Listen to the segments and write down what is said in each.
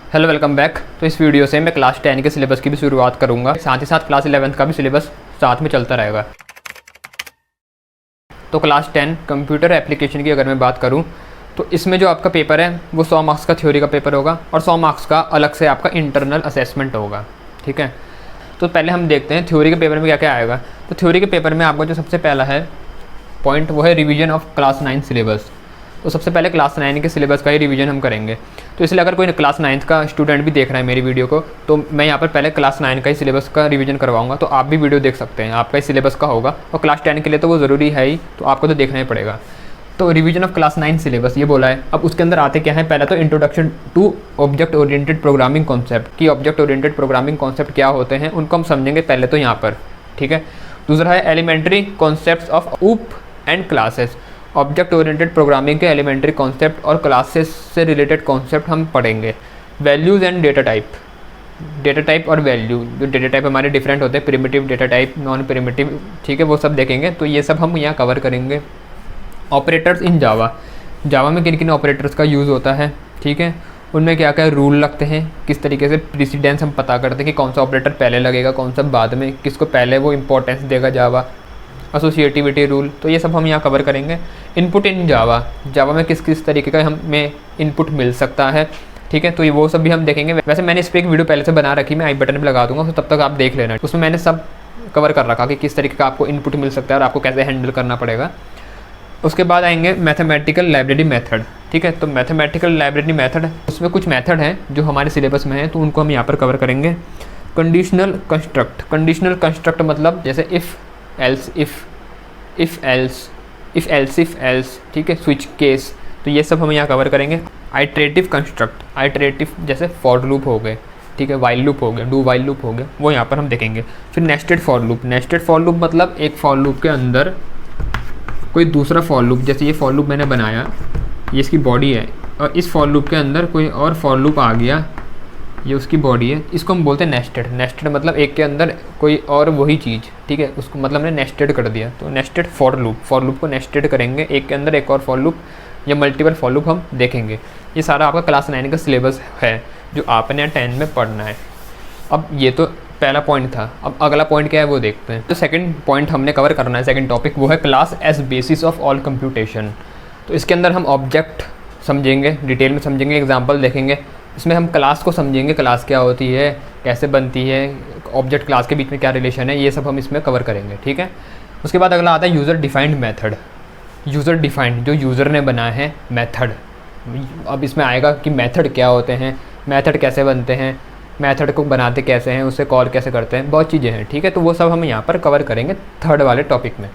Hello welcome back. तो इस video से मैं क्लास 10 के सिलेबस की भी शुरुआत करूंगा, साथ ही साथ क्लास 11 का भी सिलेबस साथ में चलता रहेगा। तो क्लास 10 कंप्यूटर एप्लीकेशन की अगर मैं बात करूं तो इसमें जो आपका पेपर है वो 100 मार्क्स का थ्योरी का पेपर होगा और 100 मार्क्स का अलग से आपका इंटरनल असेसमेंट होगा। ठीक है, तो पहले हम देखते हैं थ्योरी के पेपर में क्या क्या आएगा। तो थ्योरी के पेपर में आपका जो सबसे पहला है पॉइंट वो है रिवीजन ऑफ क्लास 9 सिलेबस। तो सबसे पहले क्लास 9 के सिलेबस का ही रिवीजन हम करेंगे। तो इसलिए अगर कोई क्लास 9 का स्टूडेंट भी देख रहा है मेरी वीडियो को, तो मैं यहाँ पर पहले क्लास 9 का ही सिलेबस का रिवीजन करवाऊंगा। तो आप भी वीडियो देख सकते हैं, आपका ही सिलेबस का होगा और क्लास 10 के लिए तो वो ज़रूरी है ही, तो आपको तो देखना ही पड़ेगा। तो रिवीजन ऑफ क्लास 9 सिलेबस ये बोला है। अब उसके अंदर आते क्या है, पहला तो introduction to object oriented programming concept कि ऑब्जेक्ट ओरिएंटेड प्रोग्रामिंग कॉन्सेप्ट क्या होते हैं, उनको हम समझेंगे पहले तो यहाँ पर। ठीक है, दूसरा है एलिमेंट्री कॉन्सेप्ट्स ऑफ ऊप and classes. Object oriented programming के एलिमेंट्री कॉन्सेप्ट और क्लासेस से रिलेटेड कॉन्सेप्ट हम पढ़ेंगे। Values and data type, data type और वैल्यू, जो डेटा टाइप हमारे डिफरेंट होते हैं, primitive data type, non primitive, ठीक है, वो सब देखेंगे। तो ये सब हम यहाँ कवर करेंगे। ऑपरेटर्स इन जावा, जावा में किन किन ऑपरेटर्स का यूज़ होता है, ठीक है, उनमें क्या क्या रूल लगते हैं, किस तरीके से प्रेसिडेंस हम पता करते हैं कि कौन सा ऑपरेटर पहले लगेगा, कौन सा बाद में, किसको पहले वो इंपॉर्टेंस देगा जावा, एसोसिएटिविटी रूल, तो ये सब हम यहाँ कवर करेंगे। इनपुट इन जावा, जावा में किस किस तरीके का हमें इनपुट मिल सकता है, ठीक है, तो ये वो सब भी हम देखेंगे। वैसे मैंने इस पर एक वीडियो पहले से बना रखी, मैं आई बटन पे लगा दूंगा, तो तब तक आप देख लेना। उसमें मैंने सब कवर कर रखा कि किस तरीके का आपको इनपुट मिल सकता है और आपको कैसे हैंडल करना पड़ेगा। उसके बाद आएंगे मैथमेटिकल लाइब्रेरी मेथड। ठीक है, तो मैथमेटिकल लाइब्रेरी मेथड, उसमें कुछ मेथड हैं जो हमारे सिलेबस में हैं, तो उनको हम यहाँ पर कवर करेंगे। कंडीशनल कंस्ट्रक्ट, कंडीशनल कंस्ट्रक्ट मतलब जैसे इफ़ एल्स इफ़ एल्स, ठीक है, स्विच केस, तो ये सब हम यहाँ कवर करेंगे। आइटरेटिव कंस्ट्रक्ट, आइटरेटिव जैसे फॉर लूप हो गए, ठीक है, वाइल लूप हो गए, डू वाइल लूप हो गए, वो यहाँ पर हम देखेंगे। फिर nested for loop, nested for loop मतलब एक फॉर लूप के अंदर कोई दूसरा फॉर लूप, जैसे ये फॉर लूप मैंने बनाया, ये इसकी बॉडी है, और इस फॉर लूप के अंदर कोई और फॉर लूप आ गया, ये उसकी बॉडी है, इसको हम बोलते हैं नेस्टेड। नेस्टेड मतलब एक के अंदर कोई और वही चीज़, ठीक है, उसको मतलब हमने नेस्टेड कर दिया, तो नेस्टेड फॉर लूप को नेस्टेड करेंगे, एक के अंदर एक और फॉर लूप या मल्टीपल फॉर लूप हम देखेंगे। ये सारा आपका क्लास 9 का सिलेबस है जो आपने 10 में पढ़ना है। अब ये तो पहला पॉइंट था, अब अगला पॉइंट क्या है वो देखते हैं। तो सेकंड पॉइंट हमने कवर करना है, सेकंड टॉपिक वो है class as basis of all computation. तो इसके अंदर हम ऑब्जेक्ट समझेंगे, डिटेल में समझेंगे, एग्जांपल देखेंगे। इसमें हम क्लास को समझेंगे, क्लास क्या होती है, कैसे बनती है, ऑब्जेक्ट क्लास के बीच में क्या रिलेशन है, ये सब हम इसमें कवर करेंगे। ठीक है, उसके बाद अगला आता है user defined method. User defined जो यूज़र ने बनाया है मेथड। अब इसमें आएगा कि मेथड क्या होते हैं, मेथड कैसे बनते हैं, मेथड को बनाते कैसे हैं, उससे कॉल कैसे करते हैं, बहुत चीज़ें हैं। ठीक है, तो वो सब हम यहाँ पर कवर करेंगे थर्ड वाले टॉपिक में।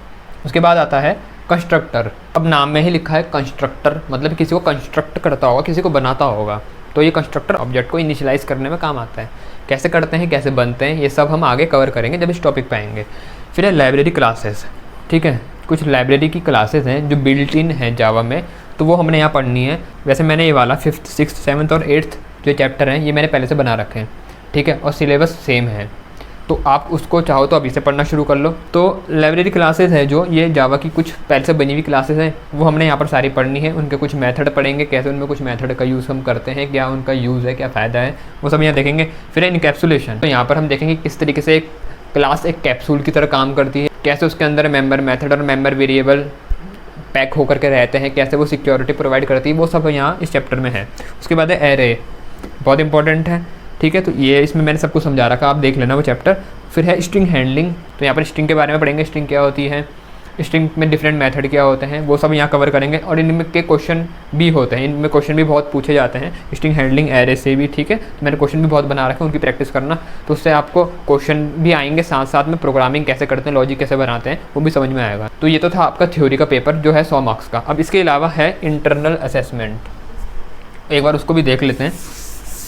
उसके बाद आता है कंस्ट्रक्टर। अब नाम में ही लिखा है कंस्ट्रक्टर, मतलब किसी को कंस्ट्रक्ट करता होगा, किसी को बनाता होगा, तो ये कंस्ट्रक्टर ऑब्जेक्ट को इनिशियलाइज़ करने में काम आता है। कैसे करते हैं, कैसे बनते हैं, ये सब हम आगे कवर करेंगे जब इस टॉपिक पे आएंगे। फिर है लाइब्रेरी क्लासेस। ठीक है, कुछ लाइब्रेरी की क्लासेस हैं जो बिल्ट इन है जावा में, तो वो हमने यहाँ पढ़नी है। वैसे मैंने ये वाला 5th 6th 7th और 8th जो चैप्टर हैं ये मैंने पहले से बना रखे हैं, ठीक है, और सिलेबस सेम है, तो आप उसको चाहो तो अभी से पढ़ना शुरू कर लो। तो लाइब्रेरी क्लासेस है जो ये जावा की कुछ पहले से बनी हुई क्लासेस हैं, वो हमने यहाँ पर सारी पढ़नी है। उनके कुछ मेथड पढ़ेंगे, कैसे उनमें कुछ मेथड का यूज़ हम करते हैं, क्या उनका यूज़ है, क्या फ़ायदा है, वो सब यहाँ देखेंगे। फिर इनकैप्सुलेशन, तो यहाँ पर हम देखेंगे किस तरीके से एक क्लास एक कैप्सूल की तरह काम करती है, कैसे उसके अंदर मेम्बर मेथड और मेम्बर वेरिएबल पैक होकर के रहते हैं, कैसे वो सिक्योरिटी प्रोवाइड करती है, वो सब यहाँ इस चैप्टर में है। उसके बाद है एरे, बहुत इंपॉर्टेंट है। ठीक है, तो ये इसमें मैंने सबको समझा रखा, आप देख लेना वो चैप्टर। फिर है स्ट्रिंग हैंडलिंग, तो यहाँ पर स्ट्रिंग के बारे में पढ़ेंगे, स्ट्रिंग क्या होती है, स्ट्रिंग में डिफरेंट मेथड क्या होते हैं, वो सब यहाँ कवर करेंगे। और इनमें के क्वेश्चन भी होते हैं, इनमें क्वेश्चन भी बहुत पूछे जाते हैं स्ट्रिंग हैंडलिंग एरे से भी। ठीक है, तो मैंने क्वेश्चन भी बहुत बना रखे हैं, उनकी प्रैक्टिस करना, तो उससे आपको क्वेश्चन भी आएंगे, साथ साथ में प्रोग्रामिंग कैसे करते हैं, लॉजिक कैसे बनाते हैं, वो भी समझ में आएगा। तो ये तो था आपका थ्योरी का पेपर जो है 100 मार्क्स का। अब इसके अलावा है इंटरनल असेसमेंट, एक बार उसको भी देख लेते हैं।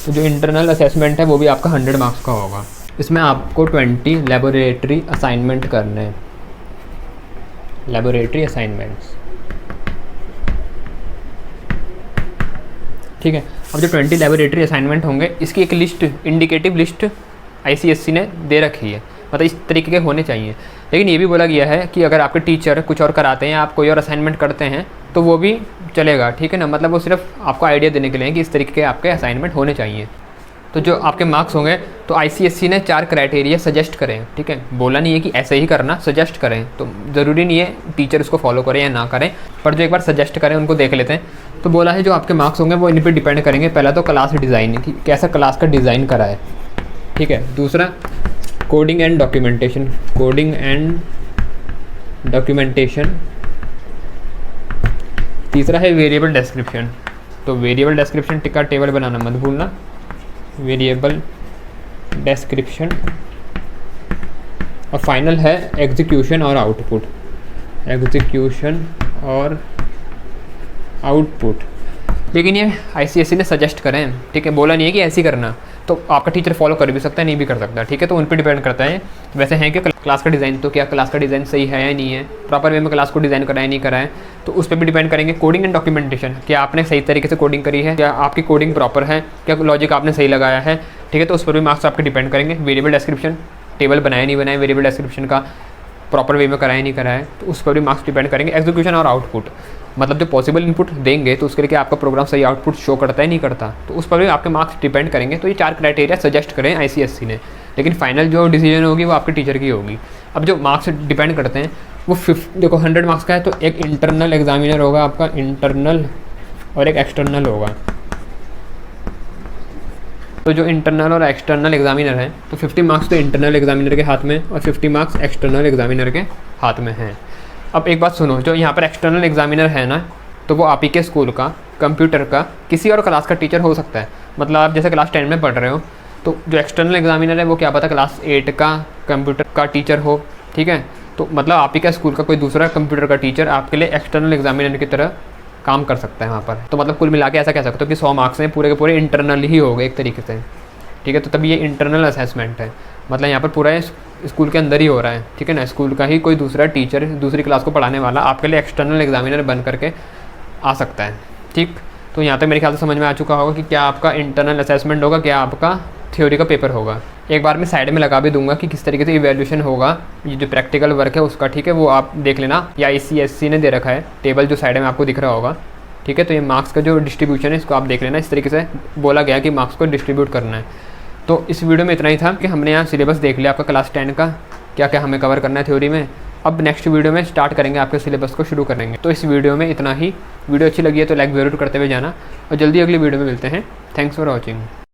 तो जो इंटरनल असेसमेंट है वो भी आपका 100 मार्क्स का होगा। इसमें आपको 20 लेबोरेटरी असाइनमेंट करने हैं, लेबोरेटरी असाइनमेंट्स। ठीक है, अब जो 20 लेबोरेटरी असाइनमेंट होंगे, इसकी एक लिस्ट, इंडिकेटिव लिस्ट ICSE ने दे रखी है, मतलब इस तरीके के होने चाहिए। लेकिन ये भी बोला गया है कि अगर आपके टीचर कुछ और कराते हैं या आप कोई और असाइनमेंट करते हैं तो वो भी चलेगा। ठीक है ना, मतलब वो सिर्फ आपको आइडिया देने के लिए कि इस तरीके के आपके असाइनमेंट होने चाहिए। तो जो आपके मार्क्स होंगे, तो ICSE ने 4 क्राइटेरिया सजेस्ट करें, ठीक है, बोला नहीं है कि ऐसे ही करना, सजेस्ट करें। तो ज़रूरी नहीं है टीचर उसको फॉलो करें या ना करें, पर जो एक बार सजेस्ट करें उनको देख लेते हैं। तो बोला है जो आपके मार्क्स होंगे वो इन पर डिपेंड करेंगे। पहला तो क्लास डिज़ाइन कि कैसा क्लास का डिज़ाइन करा है, ठीक है। दूसरा coding and documentation, coding and documentation. तीसरा है वेरिएबल डिस्क्रिप्शन, तो वेरिएबल डिस्क्रिप्शन टिक्का टेबल बनाना मत भूलना, वेरिएबल डिस्क्रिप्शन। और फाइनल है एग्जीक्यूशन और आउटपुट, एग्जीक्यूशन और आउटपुट। लेकिन ये ICSE ने सजेस्ट करें, ठीक है, बोला नहीं है कि ऐसे ही करना। तो आपका टीचर फॉलो कर भी सकता है, नहीं भी कर सकता, ठीक है। तो उन पर डिपेंड करता है। वैसे हैं कि क्लास का डिज़ाइन, तो क्या क्लास का डिज़ाइन सही है या नहीं है, प्रॉपर वे में क्लास को डिज़ाइन करा है नहीं करा है, तो उस पर भी डिपेंड करेंगे। कोडिंग एंड डॉक्यूमेंटेशन, क्या आपने सही तरीके से कोडिंग करी है, क्या आपकी कोडिंग प्रॉपर है, क्या लॉजिक आपने सही लगाया है, ठीक है। तो उस पर भी मार्क्स आपके डिपेंड करेंगे। वेरिएबल डिस्क्रिप्शन, टेबल बनाया नहीं बनाया, वेरिएबल डिस्क्रिप्शन का प्रॉपर वे में कराया नहीं कराया, तो उस पर भी मार्क्स डिपेंड करेंगे। एग्जीक्यूशन और आउटपुट, मतलब जो पॉसिबल इनपुट देंगे तो उसके लिए क्या आपका प्रोग्राम सही आउटपुट शो करता है नहीं करता, तो उस पर भी आपके मार्क्स डिपेंड करेंगे। तो ये 4 क्राइटेरिया सजेस्ट करें ICSE ने, लेकिन फाइनल जो डिसीजन होगी वो आपके टीचर की होगी। अब जो मार्क्स डिपेंड करते हैं वो देखो 100 मार्क्स का है, तो एक इंटरनल एग्जामिनर होगा आपका, इंटरनल, और एक एक्सटर्नल होगा। तो जो इंटरनल और एक्सटर्नल एग्जामिनर है, तो 50 मार्क्स तो इंटरनल एग्जामिनर के हाथ में और 50 मार्क्स एक्सटर्नल एग्जामिनर के हाथ में हैं। अब एक बात सुनो, जो यहाँ पर एक्सटर्नल एग्जामिनर है ना, तो वो आप ही के स्कूल का, कंप्यूटर का, किसी और क्लास का टीचर हो सकता है। मतलब आप जैसे क्लास 10 में पढ़ रहे हो, तो जो एक्सटर्नल एग्जामिनर है वो क्या पता क्लास 8 का कंप्यूटर का टीचर हो, ठीक है। तो मतलब आप ही का स्कूल का कोई दूसरा कंप्यूटर का टीचर आपके लिए एक्सटर्नल एग्जामिनर की तरह काम कर सकता है वहाँ पर। तो मतलब कुल मिला के ऐसा कह सकते हो कि 100 मार्क्स हैं पूरे के पूरे इंटरनल ही हो गए एक तरीके से, ठीक है। तो तभी ये इंटरनल असेसमेंट है, मतलब यहाँ पर पूरा स्कूल के अंदर ही हो रहा है, ठीक है ना। स्कूल का ही कोई दूसरा टीचर दूसरी क्लास को पढ़ाने वाला आपके लिए एक्सटर्नल एग्जामिनर बन करके आ सकता है, ठीक। तो यहाँ तक मेरे ख्याल से समझ में आ चुका होगा कि क्या आपका इंटरनल असेसमेंट होगा, क्या आपका थ्योरी का पेपर होगा। एक बार मैं साइड में लगा भी दूंगा कि किस तरीके से इवैल्यूएशन होगा, ये जो प्रैक्टिकल वर्क है उसका, ठीक है, वो आप देख लेना। या ICSE ने दे रखा है टेबल जो साइड में आपको दिख रहा होगा, ठीक है। तो ये मार्क्स का जो डिस्ट्रीब्यूशन है इसको आप देख लेना, इस तरीके से बोला गया कि मार्क्स को डिस्ट्रीब्यूट करना है। तो इस वीडियो में इतना ही था कि हमने यहाँ सिलेबस देख लिया आपका क्लास 10 का, क्या क्या हमें कवर करना है थ्योरी में। अब नेक्स्ट वीडियो में स्टार्ट करेंगे, आपके सिलेबस को शुरू करेंगे। तो इस वीडियो में इतना ही। वीडियो अच्छी लगी है तो लाइक ज़रूर करते हुए जाना, और जल्दी अगली वीडियो में मिलते हैं। Thanks for watching.